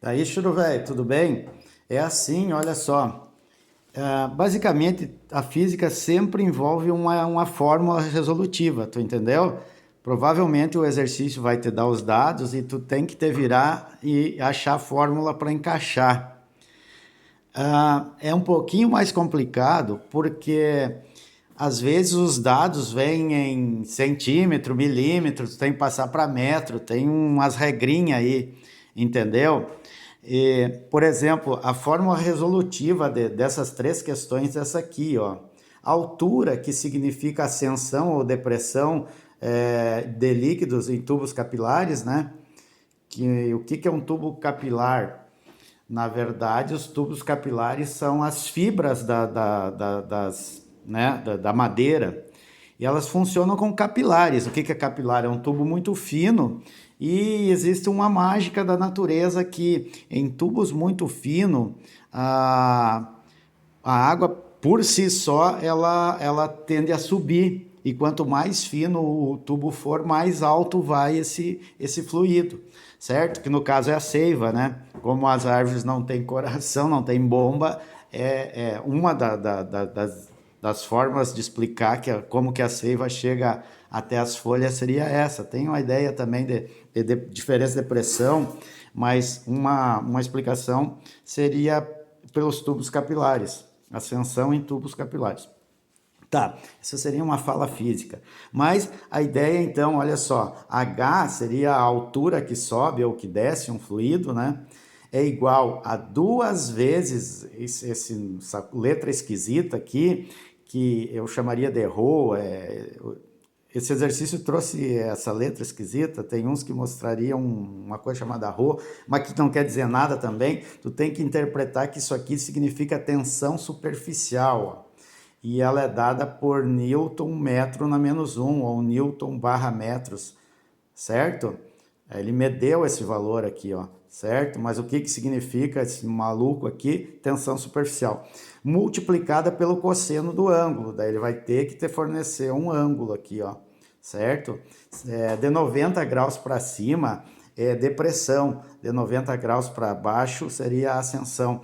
Daí, Churo velho, tudo bem? É assim, olha só. Basicamente, a física sempre envolve uma fórmula resolutiva, tu entendeu? Provavelmente o exercício vai te dar os dados e tu tem que te virar e achar a fórmula para encaixar. É um pouquinho mais complicado porque às vezes os dados vêm em centímetro, milímetro, tu tem que passar para metro, tem umas regrinhas aí, entendeu? E, por exemplo, a fórmula resolutiva dessas três questões é essa aqui, ó. Altura, que significa ascensão ou depressão de líquidos em tubos capilares, né? O que é um tubo capilar? Na verdade, os tubos capilares são as fibras da madeira e elas funcionam como capilares. O que é capilar? É um tubo muito fino e existe uma mágica da natureza que em tubos muito finos a, a água por si só ela tende a subir. E quanto mais fino o tubo for, mais alto vai esse fluido, certo? Que no caso é a seiva, né? Como as árvores não têm coração, não têm bomba, é uma das formas de explicar como que a seiva chega até as folhas seria essa. Tem uma ideia também de diferença de pressão, mas uma explicação seria pelos tubos capilares, ascensão em tubos capilares. Tá, essa seria uma fala física. Mas a ideia, então, olha só, H seria a altura que sobe ou que desce um fluido, né? É igual a duas vezes essa letra esquisita aqui, que eu chamaria de ρ. Esse exercício trouxe essa letra esquisita, tem uns que mostrariam uma coisa chamada ρ, mas que não quer dizer nada também. Tu tem que interpretar que isso aqui significa tensão superficial, ó, e ela é dada por Newton metro na menos um, ou Newton barra metros, certo? Ele medeu esse valor aqui, ó, certo? Mas o que que significa esse maluco aqui? Tensão superficial. Multiplicada pelo cosseno do ângulo, daí ele vai ter que te fornecer um ângulo aqui, ó, certo? De 90 graus para cima é depressão, de 90 graus para baixo seria ascensão.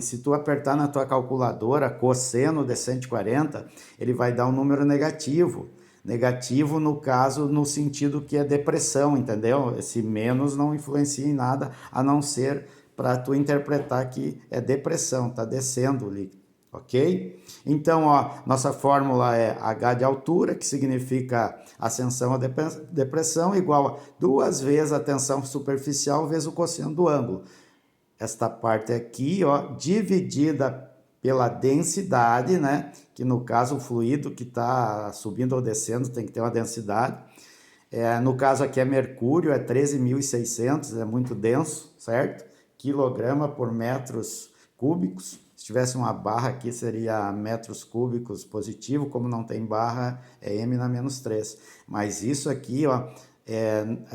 Se tu apertar na tua calculadora cosseno de 140, ele vai dar um número negativo. Negativo, no caso, no sentido que é depressão, entendeu? Esse menos não influencia em nada, a não ser para tu interpretar que é depressão, tá descendo o líquido, ok? Então, ó, nossa fórmula é H de altura, que significa ascensão ou depressão, igual a duas vezes a tensão superficial vezes o cosseno do ângulo. Esta parte aqui, ó, dividida pela densidade, né? Que no caso o fluido que está subindo ou descendo tem que ter uma densidade. No caso aqui é mercúrio, é 13.600, é muito denso, certo? Quilograma por metros cúbicos. Se tivesse uma barra aqui seria metros cúbicos positivo, como não tem barra é m na menos 3. Mas isso aqui, ó,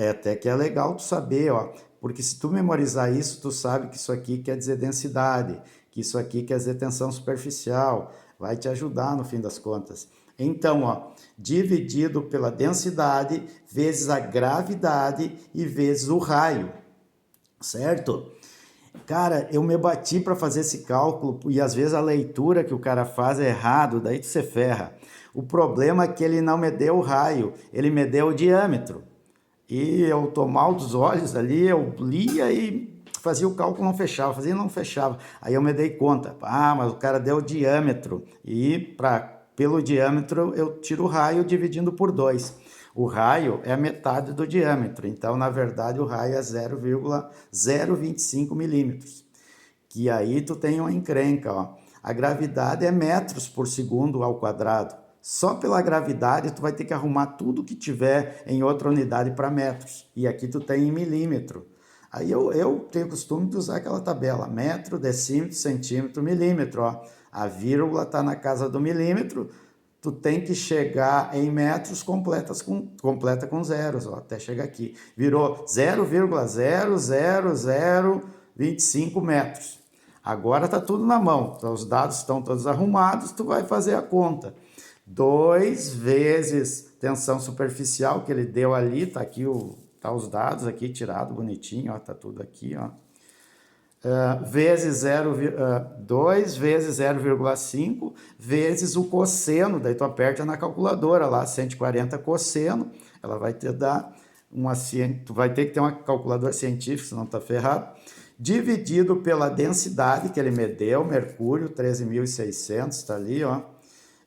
até que é legal tu saber, ó, porque se tu memorizar isso, tu sabe que isso aqui quer dizer densidade, que isso aqui quer dizer tensão superficial, vai te ajudar no fim das contas. Então, ó, dividido pela densidade vezes a gravidade e vezes o raio, certo? Cara, eu me bati para fazer esse cálculo e às vezes a leitura que o cara faz é errado, daí tu se ferra. O problema é que ele não me deu o raio, ele me deu o diâmetro. E eu tô mal dos olhos ali, eu lia e fazia o cálculo, não fechava, fazia e não fechava. Aí eu me dei conta, mas o cara deu o diâmetro e pelo diâmetro eu tiro o raio dividindo por 2. O raio é a metade do diâmetro, então na verdade o raio é 0,025 milímetros. Que aí tu tem uma encrenca, ó. A gravidade é metros por segundo ao quadrado. Só pela gravidade tu vai ter que arrumar tudo que tiver em outra unidade para metros. E aqui tu tem em milímetro. Aí eu tenho o costume de usar aquela tabela, metro, decímetro, centímetro, milímetro, ó. A vírgula está na casa do milímetro, tu tem que chegar em metros completa com zeros, ó, até chegar aqui. Virou 0,00025 metros. Agora está tudo na mão, os dados estão todos arrumados, tu vai fazer a conta. 2 vezes tensão superficial que ele deu ali, tá aqui Tá os dados aqui tirado bonitinho, ó, tá tudo aqui, ó. Vezes 2 vezes 0,5 vezes o cosseno, daí tu aperta na calculadora lá, 140 cosseno, ela vai te dar tu vai ter que ter uma calculadora científica, senão tá ferrado, dividido pela densidade que ele medeu, mercúrio, 13.600, tá ali, ó,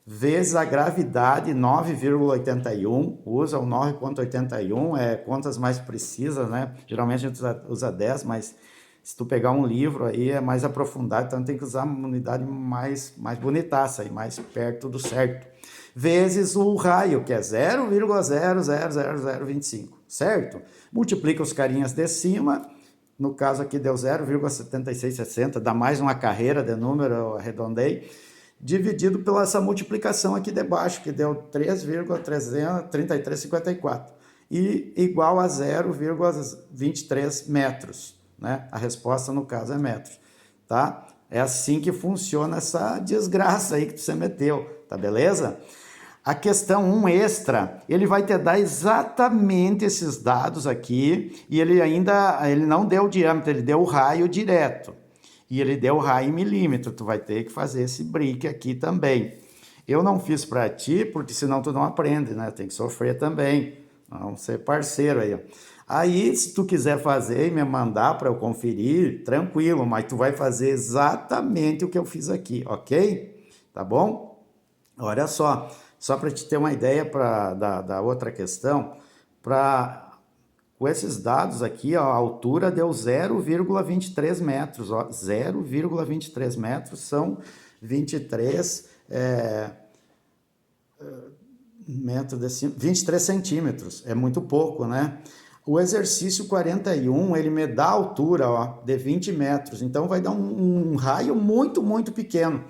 vezes a gravidade, 9,81, usa o 9,81, contas mais precisas, né? Geralmente a gente usa 10, mas se tu pegar um livro aí é mais aprofundado, então tem que usar uma unidade mais bonitaça, aí, mais perto do certo. Vezes o raio, que é 0,00025, certo? Multiplica os carinhas de cima, no caso aqui deu 0,7660, dá mais uma carreira de número, eu arredondei, dividido pela essa multiplicação aqui de baixo, que deu 3,3354, e igual a 0,23 metros, né? A resposta, no caso, é metros, tá? É assim que funciona essa desgraça aí que você meteu, tá beleza? A questão 1 extra, ele vai te dar exatamente esses dados aqui, e ele não deu o diâmetro, ele deu o raio direto. E ele deu o raio em milímetro, tu vai ter que fazer esse brick aqui também. Eu não fiz para ti, porque senão tu não aprende, né? Tem que sofrer também, vamos ser parceiro aí, ó. Aí, se tu quiser fazer e me mandar para eu conferir, tranquilo, mas tu vai fazer exatamente o que eu fiz aqui, ok? Tá bom? Olha só para te ter uma ideia da outra questão, com esses dados aqui, ó, a altura deu 0,23 metros, ó, 0,23 metros são 23 23 centímetros, é muito pouco, né? O exercício 41, ele me dá a altura, ó, de 20 metros, então vai dar um raio muito pequeno.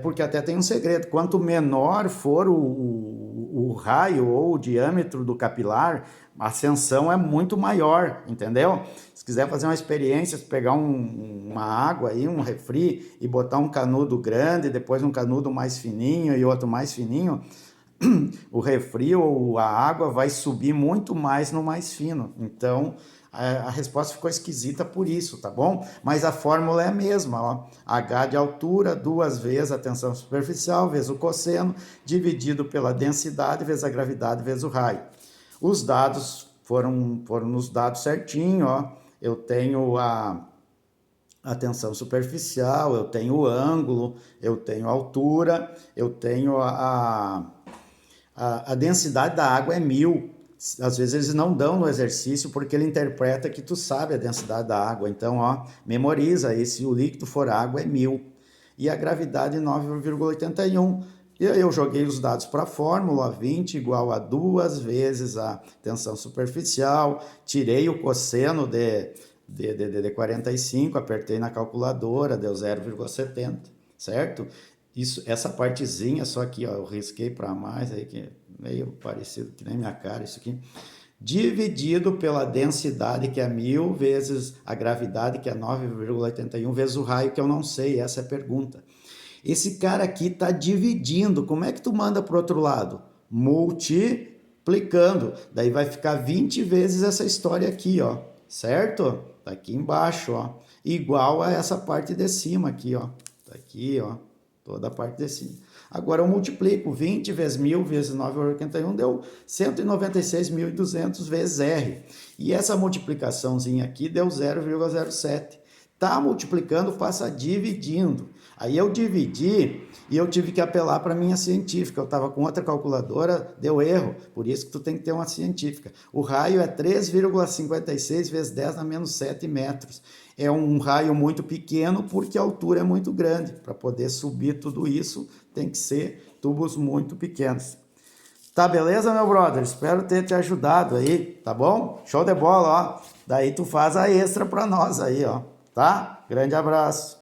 Porque até tem um segredo, quanto menor for o raio ou o diâmetro do capilar, a ascensão é muito maior, entendeu? Se quiser fazer uma experiência, pegar uma água aí, um refri, e botar um canudo grande, depois um canudo mais fininho e outro mais fininho, o refri ou a água vai subir muito mais no mais fino. Então, a resposta ficou esquisita por isso, tá bom? Mas a fórmula é a mesma, ó. H de altura, 2 vezes a tensão superficial, vezes o cosseno, dividido pela densidade, vezes a gravidade, vezes o raio. Os dados foram nos dados certinho, ó. Eu tenho a tensão superficial, eu tenho o ângulo, eu tenho a altura, eu tenho a densidade da água é 1000. Às vezes eles não dão no exercício porque ele interpreta que tu sabe a densidade da água. Então, ó, memoriza aí, se o líquido for água é 1000. E a gravidade 9,81. Eu joguei os dados para a fórmula, 20 igual a 2 vezes a tensão superficial, tirei o cosseno de 45, apertei na calculadora, deu 0,70, certo? Essa partezinha só aqui, ó, eu risquei para mais, aí que é meio parecido, que nem minha cara isso aqui, dividido pela densidade, que é 1000, vezes a gravidade, que é 9,81, vezes o raio, que eu não sei, essa é a pergunta. Esse cara aqui está dividindo, como é que tu manda para o outro lado? Multiplicando, daí vai ficar 20 vezes essa história aqui, ó, certo? Tá aqui embaixo, ó, igual a essa parte de cima aqui, ó, tá aqui, ó, toda a parte de cima. Agora eu multiplico 20 vezes 1000 vezes 9,81, deu 196.200 vezes R. E essa multiplicaçãozinha aqui deu 0,07. Tá multiplicando, passa dividindo. Aí eu dividi e eu tive que apelar para a minha científica. Eu estava com outra calculadora, deu erro. Por isso que tu tem que ter uma científica. O raio é 3,56 vezes 10 na menos 7 metros. É um raio muito pequeno porque a altura é muito grande. Para poder subir tudo isso, tem que ser tubos muito pequenos. Tá beleza, meu brother? Espero ter te ajudado aí, tá bom? Show de bola, ó. Daí tu faz a extra para nós aí, ó. Tá? Grande abraço.